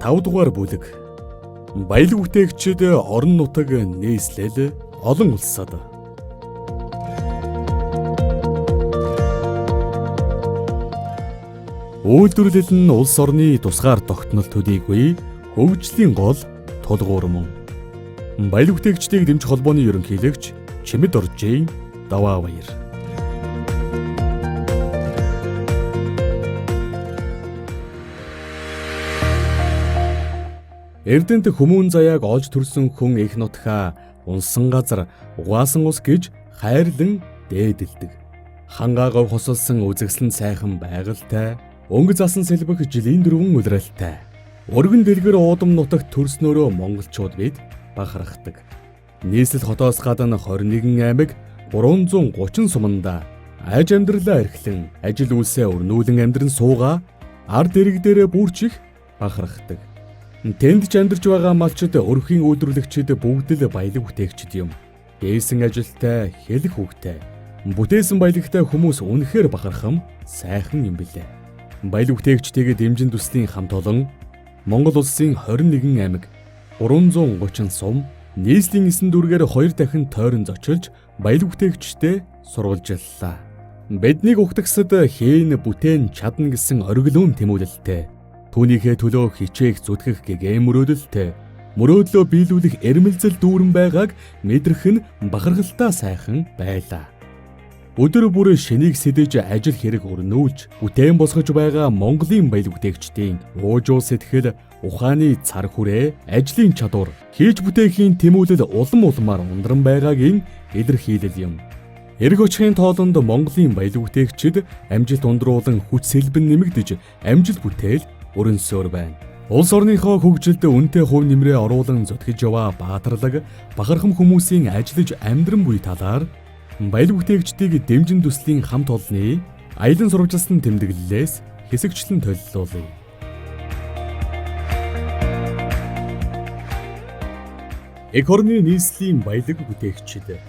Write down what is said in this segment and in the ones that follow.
5 дугаар бүлэг. Баялаг бүтээгчид орон нутаг нээслэл олон улсад. Үйлдвэрлэл нь улс орны тусгаар тогтнол төдийгүй хөгжлийн гол тулгуур мөн. Баялаг бүтээгчдийг дэмжих холбооны ерөнхийлөгч Чимэд Оржийн даваа баяр. Эрдэнэт хүмүүн заяаг олж төрсөн хүн их нутгаа унсан газар угаасан ус гэж хайрлан дээдэлдэг. Хангаагаа хосолсон үзэгсэлэн сайхан байгальтай, өнгө засан сэлбэх жилийн дөрвөн улиралтай. Өргөн дэлгэр уудам нутагт төрснөөрөө монголчууд бид бахархдаг. Нийслэл хотоос гадна 21 аймаг 330 суманда аж амьдралаа эрхлэн ажил үйлсээ өрнүүлэн амьдран суугаа ард ирэг дээрээ бүрчих бахархдаг. Тэнд ч амьдарч байгаа малчид өрхийн үйлдвэрлэгчид бүгд л баялаг бүтээгчид юм. Дээсэн ажилтай, хэлэх хүүхтэй. Бүтээсэн баялагтай хүмүүс үнэхээр бахархам сайхан юм билээ. Баялаг бүтээгчдийг дэмжин төслийн хамт олон Монгол улсын 21 аймаг 330 сум нийслэлийн 9 дүргээр 2 дахин тойрон зочилж баялаг бүтээгчтэй сурвалжллаа. Биднийг угтагсад хийн бүтээн чадна гэсэн ориглон тэмүүлэлтэй. Түүнийхээ төлөө хичээх зүтгэх гэгээ мөрөөдөлтэй. Мөрөөдлөө биелүүлэх эрмэлзэл дүүрэн байгааг мэдрэх нь бахархалтай сайхан байлаа. Өдөр бүр шинийг сэдэж ажил хэрэг өрнүүлж бүтээн босгож байгаа Монголын баялаг бүтээгчдийн уужуу сэтгэл, ухааны цар хүрээ, ажлын чадвар, хийж бүтээхийн тэмүүлэл улам улмаар ундран байгаагийн илэрхийлэл юм. Эрг очихын тоолонд Монголын баялаг бүтээгчид амжилт ундруулан хүч сэлбэн нэмэгдэж амжилт бүтээл өрнөсөөр байна. Улс орныхоо хөгжилд үнэтэй хувь нэмрээ оруулан зүтгэж яваа баатарлаг, бахархам хүмүүсийн ажиллаж амьдран буй талаар баялаг бүтээгчдийг дэмжин төслийн хамт олонны аялан сурвалжилсан тэмдэглэлээс хэсэгчлэн төлөвлөлөө. Эх орны нийслэлийн баялаг бүтээгчид.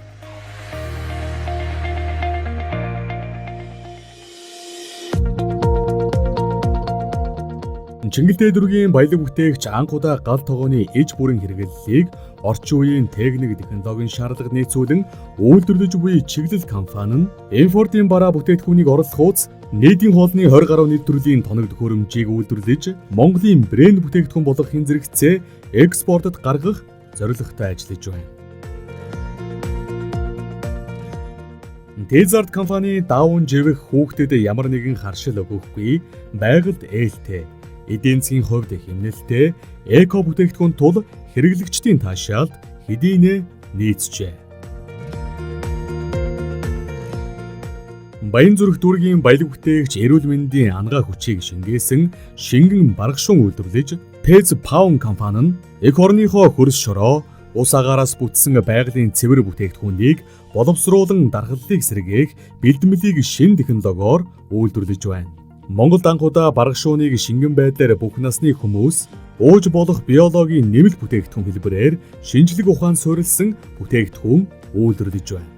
Чингэлдээ дүүргийн баялаг бүтээгч анх удаа гал тогооны иж бүрэн хэрэглэлийг орчин үеийн техник технологийн шаардлага нийцүүлэн үйлдвэрлэж буй чиглэл компани нь импортын бараа бүтээтгүүнийг орлохоос нийтийн хоолны 20 гаруй нийт төрлийн тоног төхөөрөмжийг үйлдвэрлэж Монголын брэнд бүтээгдэхүүн болгохын зэрэгцээ экспортод гаргах зорилготой ажиллаж байна. Тэзарт компани даун живэх хүүхдэд ямар нэгэн харшил өгөхгүй, байгальд ээлтэй, эдийн засгийн хувьд хэмнэлттэй эко бүтээгдэхүүн тул хэрэглэгчдийн таашаалд хэдийнэ нийцжээ. Баянзүрх дүүргийн баялаг бүтээгч эрүүл мэндийн ангаа хүчийг шингээсэн шингэн баргашуун үйлдвэрлэж Pez Pound компани нь эх орныхоо хөрс шороо, ус агаараас бүтсэн байгалийн цэвэр бүтээгдэхүүнийг боловсруулан дархлалыг сэргээх бэлтгэлийг шинэ технологиор үйлдвэрлэж байна. Монголд анх удаа баргашууныг шингэн байдлаар бүх насны хүмүүс ууж болох биологийн нэмэлт бүтээгдэхүүн хэлбэрээр шинжлэх ухаан суурилсан бүтээгдэхүүн үйлдвэрлэж байна.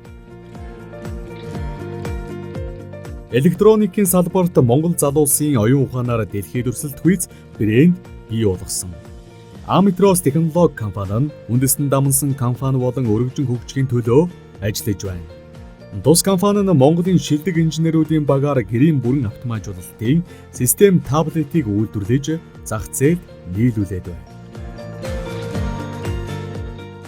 Электроникийн салбарт Монгол залуусын оюун ухаанаар дэлхийд өрсөлдөхүйц брэнд бий болгосон. Amitros технологи компани нь үндэстэн дамнсан компани болон өргөжин хөгжихийн төлөө ажиллаж байна. Тус компани нь Монголын шилдэг инженеруудын багаар гэрийн бүрэн автоматжуулалтын систем таблетыг үйлдвэрлэж зах зээлд нийлүүлээд байна.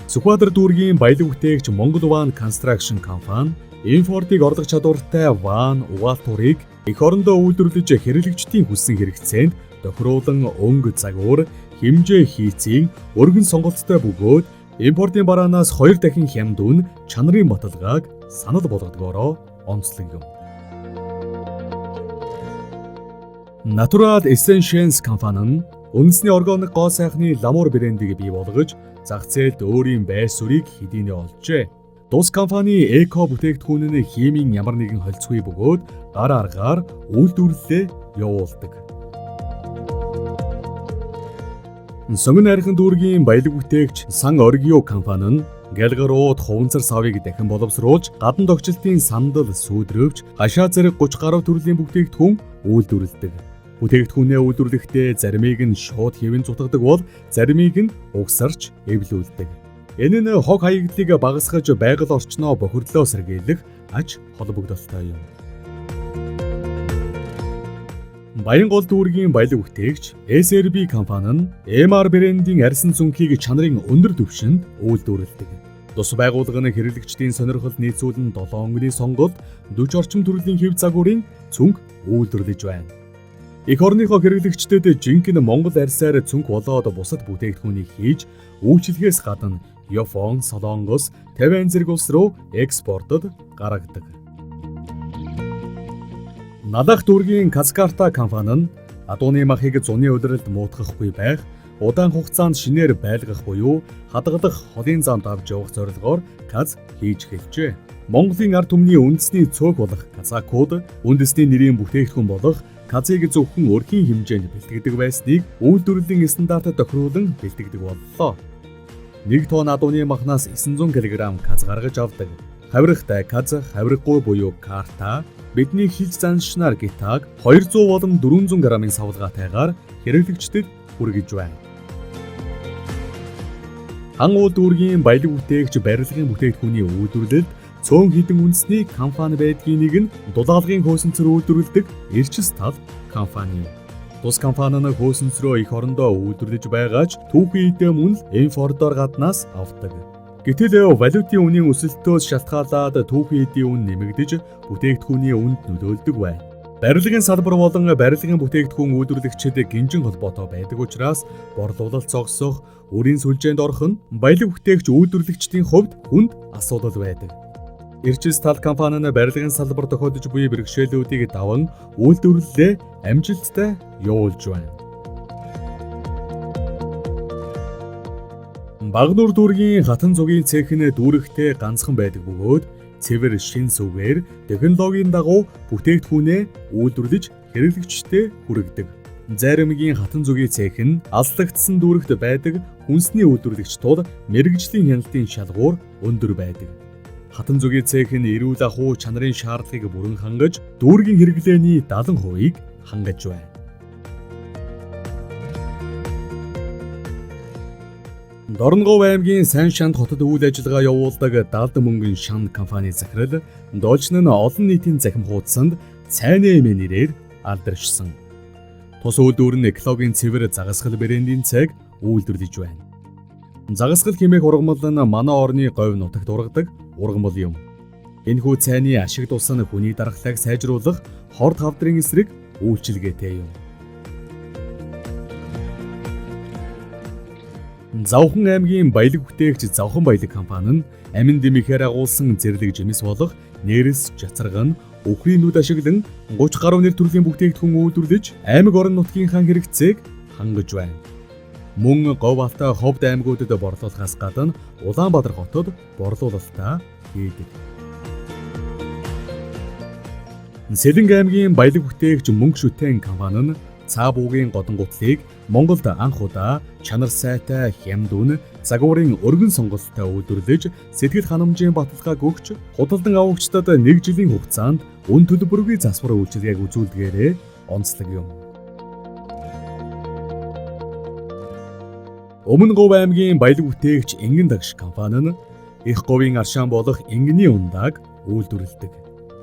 Сүхбаатар дүүргийн баялаг бүтээгч Монгол Ван Construction компани импортыг орлох чадвартай ван угаалтурыг эх орондоо үйлдвэрлэж хэрэглэгчдийн хүссэн хэрэгцээнд тохируулан өнгө загвар, хэмжээ хийцийн өргөн сонголттой бөгөөд импортын бараанаас 2 дахин хямд үн чанарын баталгааг санал болгодгоороо онцлог юм. Natural Essentials компани нь үндэсний органик гоо сайхны ламуур брэндийг бий болгож зах зээлд өөрийн байр суурийг хэдийнэ олжээ. Тус компани эко бүтээгдэхүүн нь химийн ямар нэгэн холцгүй бөгөөд гар аргаар үйлдвэрлэлээ явуулдаг. Сонгон найрхан дүүргийн баялаг бүтээгч Сан Оргио компани нь гэлгарууд хуванцар савыг дахин боловсруулж гадна тогтчлтын сандал сүүдрөвч хашаа зэрэг 30 гаруй төрлийн бүтээгдэхүүн үйлдвэрлэдэг. Бүтээгдэхүүнээ үйлдвэрлэхдээ заримыг нь шууд хэвэн зутгадаг бол заримыг нь угсарч эвлүүлдэг. Энэ нь хог хаягдлыг багасгаж байгаль орчноо бохирдлоо сэргийлэх аж холбогдолтой юм. Баянгол дүүргийн баялаг бүтээгч SRB компани нь MR брендийн арьсан цүнхийг чанарын өндөр түвшинд үйлдвэрлэдэг. Тус байгууллага нь хэрэглэгчдийн сонирхол нийцүүлэн 7 өдрийн сонгуульд 40 орчим төрлийн хэв загварын цүнх үйлдвэрлэж байна. Эх орныхоо хэрэглэгчдэд жинхэнэ Монгол арьсаар цүнх болоод бусад бүтээгдэхүүнийг хийж үйлчлэхээс гадна Япон, Солонгос, Тайвань зэрэг улс руу экспортод гаргадаг. Надах дүүргийн Казкарта компани нь адууны махыг зуны удиралд муутгахгүй байх, удаан хугацаанд шинээр байлгах буюу хадгалах холын замд авч явах зорилгоор Каз хийж эхэлжээ. Монголын ард түмний үндэсний цөөх болох казакууд үндэсний нэрийн бүтээгдэхүүн болох Казыг зөвхөн өрхийн хэмжээнд бэлтгэдэг байсныг үйлдвэрлэлийн стандартад тохируулан бэлтгэдэг боллоо. 1 тонн адууны махнаас 900 кг Каз гаргаж авдаг. Хавиргатай Каз, хавиргагүй буюу карта бидний хилж заншнаар гитаг 200 болон 400 грамын савлгаатайгаар хэрэглэгчдэд хүргэж байна. Хан уул дүүргийн баялаг бүтээгч барилгын бүтээгдэхүүний үйлдвэрлэлд цөөн хідэн үндэсний компани байдгийн нэг нь дулаалгын хөөсөнцөр үйлдвэрлэдэг Эрчис тал компани. Тус компани нь хөөсөнцрөө эх орондоо үйлдвэрлэж байгаач түүхийн эдэм үнэл импортоор гаднаас авдаг. Гэтэл валютын үнийн өсөлтөөс шалтгаалаад түүхийн эдийн үн нэмэгдэж бүтээгдэхүүний үнд нөлөөлдөг байна. Барилгын салбар болон барилгын бүтээгдэхүүн үйлдвэрлэгчид гинжин холбоотой байдаг учраас борлуулалт зогсох, үрийн сүлжээнд орох нь баялаг бүтээгч үйлдвэрлэгчдийн хувьд хүнд асуудал байдаг. Эрчис тал компани нь барилгын салбар тохиолдож буй бэрхшээлүүдийг даван үйлдвэрлэлээ амжилттай явуулж байна. Багнуур дүүргийн хатан зугийн цех нь дүүрэгтэй ганцхан байдаг бөгөөд цэвэр шин сүгээр технологийн дагуу бүтээгдэхүүнээ үйлдвэрлэж хэрэглэгчдэд хүргэдэг. Заримгийн хатан зугийн цех нь алслагдсан дүүрэгт байдаг хүнсний үйлдвэрлэгч тул мэргэжлийн хяналтын шалгуур өндөр байдаг. Хатан зугийн цех нь эрүүл ахуй чанарын шаардлагыг бүрэн хангаж дүүргийн хэрэглээний 70%-ийг хангаж байна. Дорногов аймгийн Сайн шанд хотод үйл ажиллагаа явуулдаг Далд мөнгөн шан компани захирал Дольчин нь олон нийтийн захим хуудсанд цайны эмээ нэрээр алдаршсан. Тус үйлдвэр нь экологийн цэвэр загасгал брендийн цайг үйлдвэрлэж байна. Загасгал хэмээх ургамал нь манай орны говь нутагт ургадаг ургамал юм. Энэхүү цайны ашиг тус нь хүний дархлааг сайжруулах хорд хавдрын эсрэг үйлчилгээтэй юм. Завхан аймгийн баялаг бүтээгч Завхан баялаг компани нь амин дэмэхээр агуулсан зэрлэг жимс болох нээрс жацарган өхрийн нүд ашиглан 30 гаруй нэр төрлийн бүтээгдэхүүн үйлдвэрлэж аймаг орон нутгийнхаа хэрэгцээг хангаж байна. Мөн Говь Алтай ховд аймагуудад борлуулахаас гадна Улаанбаатар хотод борлуулалтаа хийдэг. Сэлэнг аймгийн баялаг бүтээгч Мөнгө шүтэн компани нь цаа буугийн годон гутлыг Монголд анх удаа чанар сайтай хямдүн загварын өргөн сонголттой үйлдвэрлэж сэтгэл ханамжийн баталгааг өгч худалдан авагчдад 1 жилийн хугацаанд үн төлбөргүй засвар үйлчилгээг үзүүлдгээрээ онцлог юм. Өмнө Говь аймгийн баялаг бүтээгч Ингэн дагш компани нь их говийн аршаан болох ингний ундааг үйлдвэрлэдэг.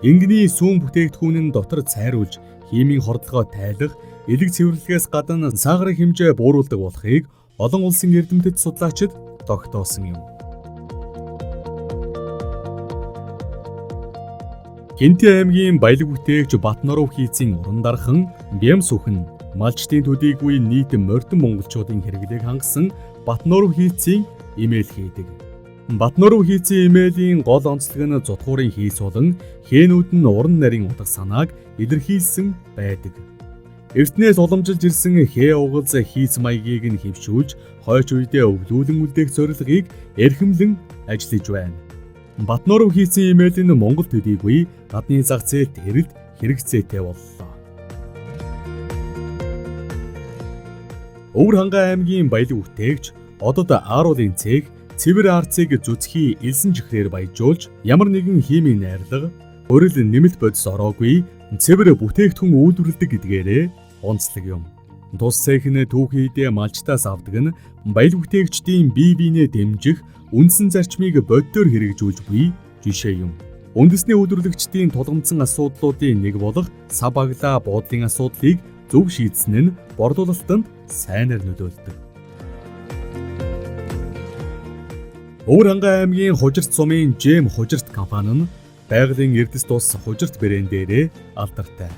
Ингний сүүн бүтээгдэхүүн нь дотор цайруулж химийн хордлогоо тайлах, элэг цэвэрлэхээс гадна саагарын хэмжээ бууруулдаг болохыг олон улсын эрдэмтэд судлаачид тогтоосон юм. Хинти аймгийн баялаг бүтээгч Батноров хийцийн уран дархан Бям сүхэн малчтын төдийгүй нийт морьтон монголчуудын хэрэглээг хангасан Батноров хийцийн имэйл хийдэг. Батноров хийцийн имэйлийн гол онцлог нь зутгуурын хийц болон хээнүүд нь уран нарийн утга санааг илэрхийлсэн байдаг. Эртнээс уламжилж ирсэн хээ угаз хийц маягийг нь хэвшүүлж хойч үедээ өвлүүлэн үлдээх зорилгыг эрхэмлэн ажиллаж байна. Батноров хийцийн имэйл нь Монгол төдийгүй гадны зах зээлд эрэлт хэрэгцээтэй боллоо. Өвөр хангай аймгийн баялаг бүтээгч одод ааруулын цэг цэвэр арцыг зүцхий элсэн чихрээр баяжуулж ямар нэгэн химийн найрлага, өрөл нэмэлт бодис ороогүй цэвэр бүтээгдэхүүн үйлдвэрлэдэг гэдгээрээ онцлог юм. Тус цэхэн түүхийдээ малчтаас авдаг нь баялаг бүтээгчдийн бие биенээ дэмжих үндсэн зарчмыг боддоор хэрэгжүүлж буй жишээ юм. Үндэсний үйлдвэрлэгчдийн тулгамдсан асуудлуудын нэг болох сав баглаа буудлын асуудлыг зөв шийдсэн нь борлуулалтанд сайнаар нөлөөлдөг. Өвөр хангай аймгийн хужирт сумын Жэм хужирт компани нь байгалийн эрдэс тус хужирт брэндээрээ алдартай.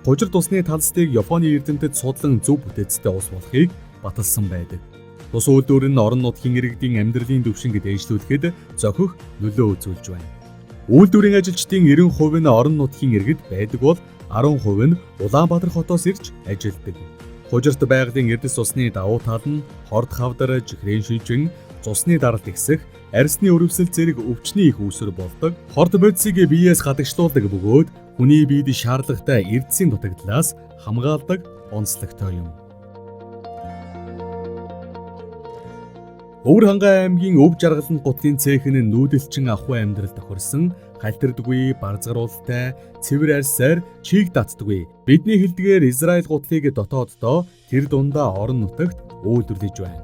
Хужирт усны талстыг Японы эрдэмтэд судлан зөв бүтээцтэй ус болохыг баталсан байдаг. Тус үйлдвэр нь орон нутгийн иргэдийн амьдралын түвшинг дээшлүүлэхэд зохих нөлөө үзүүлж байна. Үйлдвэрийн ажилчдын 90% нь орон нутгийн иргэд байдаг бол 10% нь Улаанбаатар хотоос ирж ажилладаг. Хужирт байгалийн эрдэс усны давуу тал нь хорд хавдар, жихрийн шижин, цусны даралт ихсэх, арьсны өрөвсөл зэрэг өвчний их үүсвэр болдог. Хорд бодисыг биеэс гадагшлуулдаг бөгөөд хүний биед шаардлагатай эрдэсийн дутагдлаас хамгаалдаг онцлогтой юм. Өвөр хангай аймгийн өв жаргаланд гутлын цэх нь нүүдэлчин ахуй амьдрал тохирсон халтардгүй, барзгаруултай, цэвэр арьсаар чийг татдаггүй. Бидний хэлдгээр Израиль гутлыг дотооддоо тэр дундаа орон нутагт үйлдвэрлэж байна.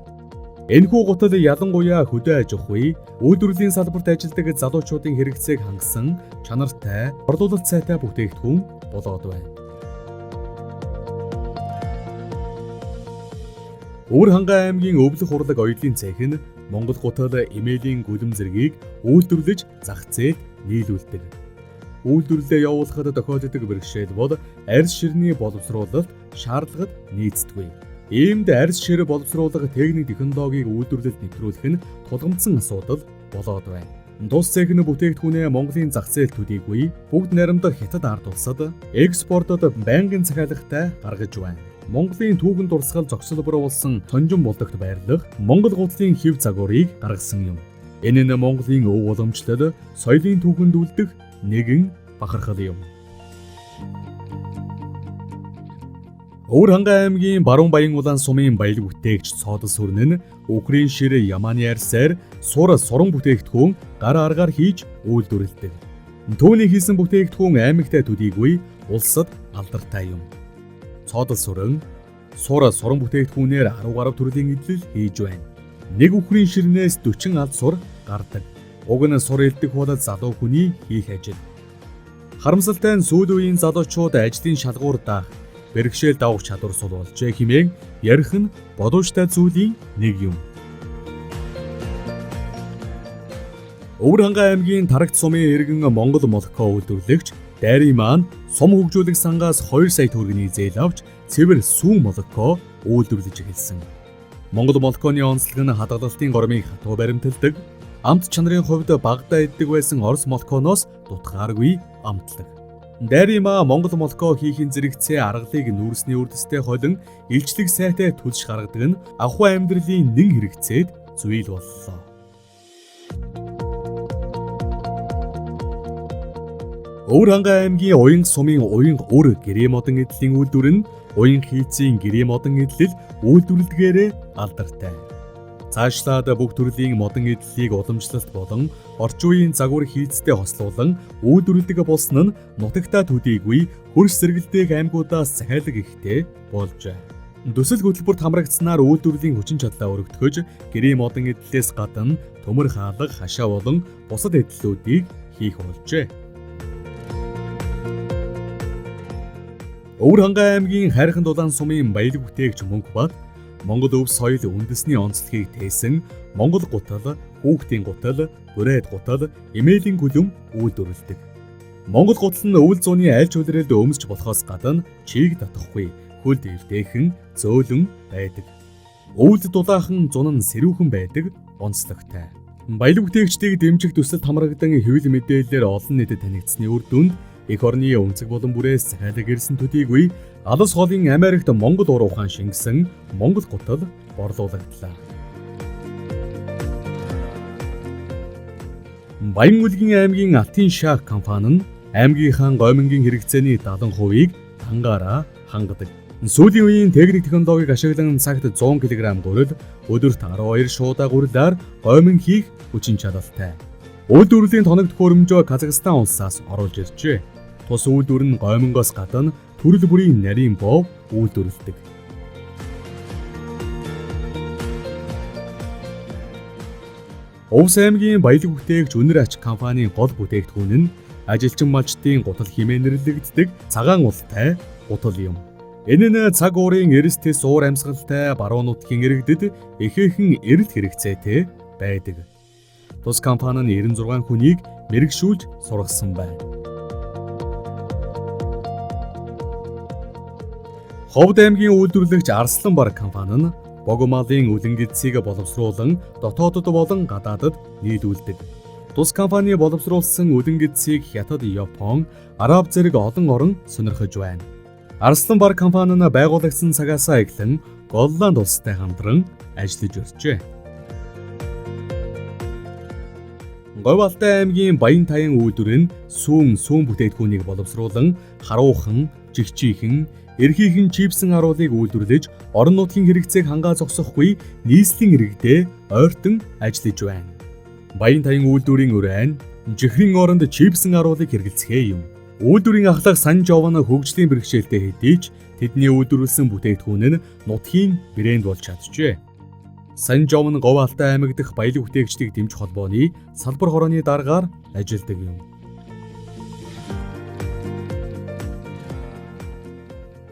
Энэхүү гутал ялангуяа хөдөө аж ахуй, үйлдвэрлэлийн салбарт ажилладаг залуучуудын хэрэгцээг хангасан чанартай, борлуулалт сайтай бүтээгдэхүүн болоод байна. Өвөр хангай аймгийн өвлөх урлаг оёлын цэх нь Монгол гутал эмээлийн гүлэм зэргийг үйлдвэрлэж зах зээлд нийлүүлдэг. Үйлдвэрлэлээ явуулахад тохиолддог бэрхшээл бол арьс ширний боловсруулалт шаардлагад нийцдэггүй. Иймд арьс шир боловсруулах техник технологиг үйлдвэрлэлд нэвтрүүлэх нь тулгамдсан асуудал болоод байна. Тус цэх нь бүтээгдэхүүнээ Монголын зах зээлд төдийгүй бүгд наримдах хятад ард улсад экспортод байнгын захиалгатай гаргаж байна. Монголын түүхэн дурсгал зогсолбор болсон сонжин болдогт байрлах Монгол гутлын хэв загварыг гаргасан юм. Энэ нь Монголын өв уламжлал, соёлын түүхэнд үлдэх нэгэн бахархал юм. Өвөр хангай аймгийн Баруун Баян улаан сумын баялаг бүтээгч цоодол сүрэн нь Украин шир Яманы арьсаар суран бүтээгдэхүүн гар аргаар хийж үйлдвэрлэдэг. Түүний хийсэн бүтээгдэхүүн аймагтай төдийгүй улсад алдартай юм. Цоодол сүрэн суран бүтээгдэхүүнээр 10 гаруй төрлийн эдлэл хийж байна. Нэг Украин ширнээс 40 алд сур гардаг. Уг нь сур элдэх бол залуу хүний хийх ажил. Харамсалтай нь сүүлийн үеийн залуучууд ажлын шалгуур даах, бэрхшээл давах чадвар сул болжээ хэмээн ярих нь бодууштай зүйлийн нэг юм. Өвөр хангай аймгийн Тарагт сумын иргэн Монгол молоко үйлдвэрлэгч Дайрын маань сум хөгжүүлэх сангаас 2 сая төгрөгийн зээл авч цэвэр сүүн молоко үйлдвэрлэж эхэлсэн. Монгол молоконы онцлог нь хадгалалтын гормыг хатуу баримталдаг, амт чанарын хувьд багадаа иддэг байсан Орос молоконоос дутгааргүй амтлаг. Дайрын маа Монгол молоко хийхин зэрэгцээ аргалыг нүүрсний үрдэстэй холин илчлэг сайтай төлж гаргадаг нь ахуй амьдралын нэн хэрэгцээд зүйл боллоо. Өвөр хангай аймгийн Уян сумын Уян өр гэрээ модон эдлийн үйлдвэр нь Уян хийцийн гэрээ модон эдлэл үйлдвэрлэлгээрээ алдартай. Цаашлаад бүх төрлийн модон эдлийг уламжлалт болон орчин үеийн загвар хийцтэй хослуулан үйлдвэрлэдэг болсон нь нутагтаа төдийгүй хөрс сэргэлдээх аймагуудаас захиалга ихтэй болж байна. Төсөл хөтөлбөрт хамрагдсанаар үйлдвэрлэлийн хүчин чадлаа өргөтгөж гэрээ модон эдлээс гадна төмөр хаалга, хашаа болон бусад эдлүүдийг хийх болжээ. Өвөр хангай аймгийн Хайрхан дулаан сумын баялаг бүтээгч Мөнхбат Монгол өв соёл үндэсний онцлогийг тээсэн Монгол гутал, хүүхдийн гутал, бүрээд гутал, эмээлийн гүлэм үйлдвэрлэдэг. Монгол гутал нь өвөл зууны аль ч улиралд өмсч болохоос гадна чийг татахгүй, хөл дэвтэйхэн, зөөлөн байдаг. Өвөлд дулаахан зун нь сэрүүхэн байдаг онцлогтой. Баялаг бүтээгчдийг дэмжих төсөлд хамрагдан хэвлэл мэдээлэлээр олон нийтэд танигдсны үр дүнд эх орны өнцөг болон бүрээс захиалга ирсэн төдийгүй алс холын Америкт Монгол уур ухаан шингэсэн Монгол гутал борлуулагдлаа. Баян үлгийн аймгийн Алтын шах компани нь аймгийнхаа гомингийн хэрэгцээний 70%-ийг тангаараа хангадаг. Сүүлийн үеийн техник технологиг ашиглан цагт 100 кг гурил, өдөрт 12 шуудаа гурилаар гомин хийх хүчин чадалтай. Үйлдвэрлэлийн тоног төхөөрөмжөө Казахстан улсаас оруулж иржээ. Тус үйлдвэр нь гомингоос гадна төрөл бүрийн нарийн бов үйлдвэрлэдэг. Увс аймгийн баялаг бүтээгч Үнэр ач компанийн гол бүтээгдэхүүн нь ажилчин малчдын гутал хэмээн нэрлэгддэг цагаан ултай гутал юм. Энэ нь цаг уурын эрсдэс уур амьсгалтай баруун нутгийн иргэдэд ихээхэн эрэлт хэрэгцээтэй байдаг. Тус компани нь 96 хүнийг мэрэгшүүлж сургасан байна. Ховд аймгийн үйлдвэрлэгч Арслан баг компани нь богомалын үлэн гэдсийг боловсруулан дотоодод болон гадаадад нийлүүлдэг. Тус компани боловсруулсан үлэн гэдсийг Хятад, Япон, Араб зэрэг олон орн сонирхож байна. Арслан баг компани нь байгуулагдсан цагаасаа эхлэн Голланд улстай хамтран ажиллаж өрчээ. Говьалтай аймгийн Баян Таян үйлдвэр нь сүүн бүтээгдэхүүнийг боловсруулан харуухан, жигчийхэн, эрхийхэн чипсэн аруулыг үйлдвэрлэж орон нутгийн хэрэгцээг хангаа зогсохгүй нийслэлийн иргэдэд ойртон ажиллаж байна. Баян Таян үйлдвэрийн өрөөнд жихрийн оронд чипсэн аруулыг хэрэглэцгээ юм. Үйлдвэрийн ахлах Санжовн хөгжлийн бэрхшээлтэй хэдий ч тэдний үйлдвэрлэсэн бүтээгдэхүүн нь нутгийн брэнд болж чаджээ. Санжовн Говьалтай аймаг дахь баялаг бүтээгчдийг дэмжих холбооны салбар хорооны даргаар ажилладаг юм.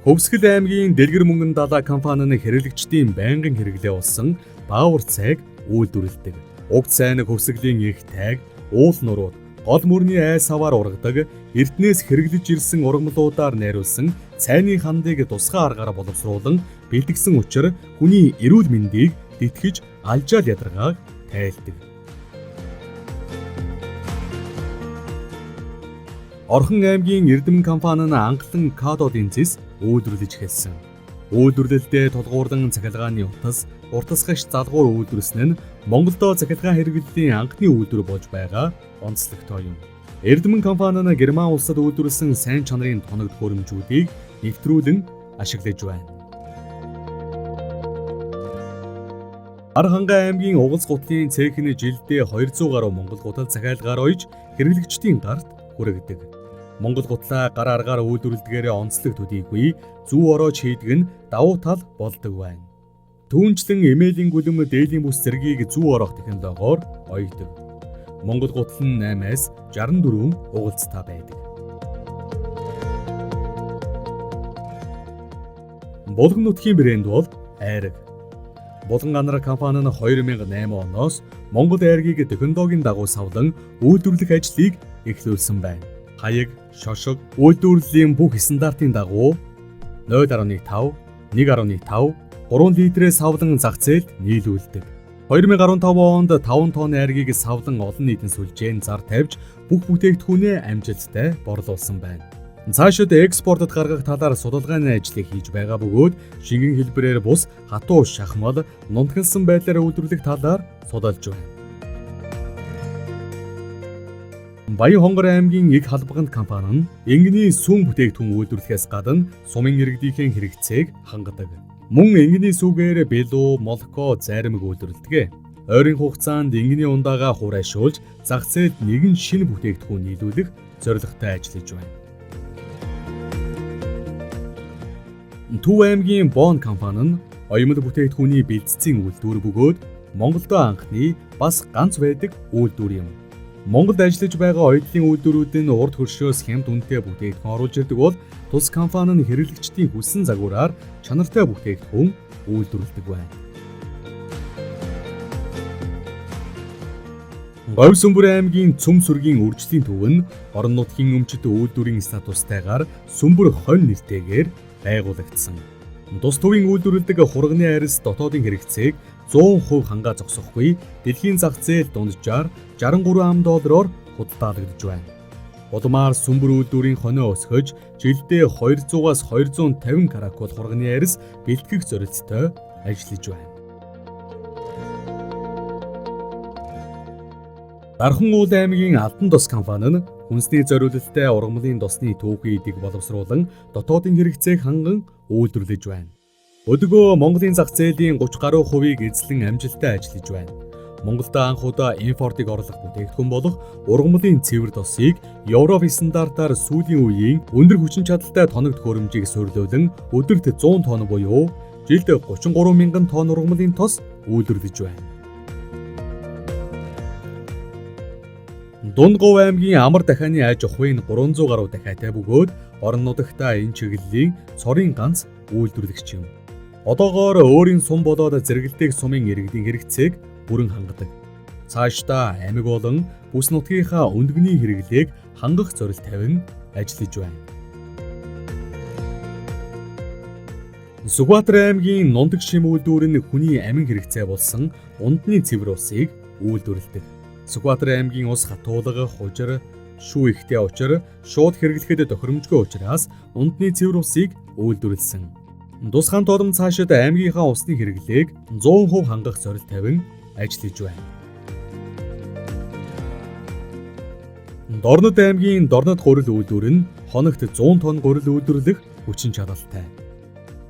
Хөвсгөл аймгийн Дэлгэр мөнгөн далаа компани нь хэрэглэгчдийн байнгын хэрэглээ болсон баавар цайг үйлдвэрлэдэг. Уг цай нь хөвсгөлийн их тайг, уул нурууд, гол мөрний айс аваар ургадаг, эрдэнэс хэрэглэж ирсэн ургамлуудаар найруулсан цайны хандыг тусгай аргаар боловсруулан бэлтгэсэн учраас хүний эрүүл мэндийг тэтгэж алжаал ядаргааг тайлдаг. Орхон аймгийн Эрдэм компани нь анхлан кадодын зэс үйлдвэрлэж эхэлсэн. Үйлдвэрлэлдээ тулгуурлан цахилгааны уртасгагч залгуур үйлдвэрлэсэн нь Монголдо цахилгаан хэрэглэлийн анхны үйлдвэр болж байгаа онцлогтой юм. Эрдэм компани нь Герман улсад үйлдвэрлэсэн сайн чанарын тоног төхөөрөмжүүдийг нэвтрүүлэн ашиглаж байна. Архангай аймгийн Угалс гутлын цех нь жилдээ 200 гаруй монгол гутал захиалгаар ойж хэрэглэгчдийн гарт хүргэдэг. Монгол гутлаа гар аргаар үйлдвэрлэдгээрээ онцлог төдийгүй зүү ороож хийдэг нь давуу тал болдог байна. Түүнчлэн эмээлийн гүлэм дээлийн бүс зэргийг зүү ороох технологиор ойдог. Монгол гутал нь 8-аас 64 угалцтай байдаг. Булган нутгийн брэнд бол Айраг. Булган анар компани нь 2008 оноос Монгол айргийг технологийн дагуу савлан үйлдвэрлэх ажлыг эхлүүлсэн байна. Хаяг, шошог, үйлдвэрлэлийн бүх стандартын дагуу 0.5, 1.5, 3 литрээс савлан зах зээлд нийлүүлдэг. 2015 онд 5 тонн айргийг савлан олон нийтийн сүлжээнд зар тавьж бүх бүтээгдэхүүнээ амжилттай борлуулсан байна. Цаашид экспортод гаргах талаар судалгааны ажлыг хийж байгаа бөгөөд шингэн хэлбэрээр бус хатуу шахмал, нунтгалсан байдлаар үйлдвэрлэх талаар судалж байна. Баян Хонгор аймгийн Иг халбаганд компани нь энгэний сүүн бүтээгдэхүүн үйлдвэрлэхээс гадна сумын иргэдийн хэрэгцээг хангадаг. Мөн энгэний сүүгээр белүү, молоко, зармиг үйлдвэрлэдэг. Ойрын хугацаанд энгэний ундаага хуурайшуулж зах зээлд нэгэн шинэ бүтээгдэхүүн нийлүүлэх зорилготой ажиллаж байна. Төв аймгийн Бон компани нь оёмл бүтээгдэхүүний бэлтгэцийн үйлдвэр бөгөөд Монголдо анхны бас ганц байдаг үйлдвэр юм. Монголд ажиллаж байгаа оёдлын үйлдвэрүүд нь урд хөршөөс хямд үнэтэй бүтээгдэхүүн оруулж ирдэг бол тус компани нь хэрэглэгчдийн хүссэн загвараар чанартай бүтээгдэхүүн үйлдвэрлэдэг байна. Говьсүмбэр аймгийн Цөм сүргийн үржлийн төв нь орон нутгийн өмчит үйлдвэрийн статустайгаар Сүмбэр хонь нэртэйгээр байгуулагдсан. Тус төвийн үйлдвэрлэдэг хурганы арьс дотоодын хэрэгцээг 100% хангаа зогсохгүй дэлхийн зах зээл дунджаар $63 худалдаалагдж байна. Улмаар Сүмбэр үйлдвэрийн хонио өсгөж жилдээ 200-аас 250 каракул хурганы арьс бэлтгэх зорилттой ажиллаж байна. Дархан уул аймгийн Алдан тос компани нь хүнсний зориулалттай ургамлын тосны түүхий идэг боловсруулан дотоодын хэрэгцээг ханган үйлдвэрлэж байна. Өдгөө Монголын зах зээлийн 30 гаруй хувийг эзлэн амжилттай ажиллаж байна. Монголд анх удаа импортыг орлох бүтээгдэхүүн болох ургамлын цэвэр тосыг Европ стандартаар сүүлийн үеийн өндөр хүчин чадалтай тоног төхөөрөмжийг суйрлуулан өдөрт 100 тонн буюу жилд 33 мянган тонн ургамлын тос үйлдвэрлэж байна. Дундгов аймгийн амар дахианы аж ахуйн 300 гаруй дахиатай бөгөөд орон нутагтаа энэ чиглэлийн цорын ганц үйлдвэрлэгч юм. Одоогоор өөрийн сум болоод зэрэгэлдэг сумын иргэдийн хэрэгцээг бүрэн хангадаг. Цаашдаа аймаг болон бүс нутгийнхаа өндөгний хэрэглээг хангах зорилт тавин ажиллаж байна. Сүхбаатар аймгийн Нундаг шим үйлдвэр нь хүний амин хэрэгцээ болсон ундны цэвэр усыг үйлдвэрлэдэг. Сүхбаатар аймгийн ус хатуулга, хужир, шүү ихтэй учир шууд хэрэглэхэд тохиромжгүй учраас ундны цэвэр усыг үйлдвэрлэсэн. Тусгай тоодом цаашид аймгийнхаа усны хэрэглээг 100% хангах зорилт тавин ажиллаж байна. Дорнод аймгийн Дорнод гурил үйлдвэр нь хоногт 100 тонн гурил үйлдвэрлэх хүчин чадалтай.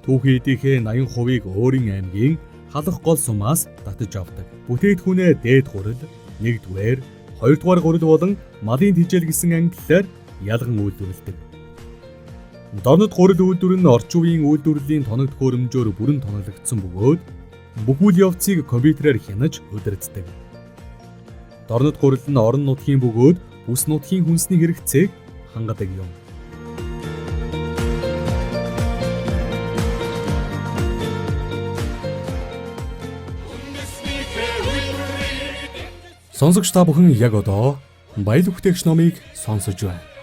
Түүхий эдийнхээ 80%-ийг өөрийн аймгийн халах гол сумаас татаж авдаг. Бүтээгдэхүүнээ дээд гурил, нэгдүгээр, хоёрдугаар гурил болон малын тижэл гэсэн ангиллаар ялган үйлдвэрлэдэг. Дорнод гурил үйлдвэр нь орчин үеийн үйлдвэрлэлийн тоног төхөөрөмжөөр бүрэн тоноглогдсон бөгөөд бүх үйл явцыг компьютераар хянаж удирддаг. Дорнод гурил нь орон нутгийн бөгөөд бүс нутгийн хүнсний хэрэгцээг хангадаг юм. Сонсогч та бүхэн яг одоо баялаг бүтээгч номыг сонсож байна.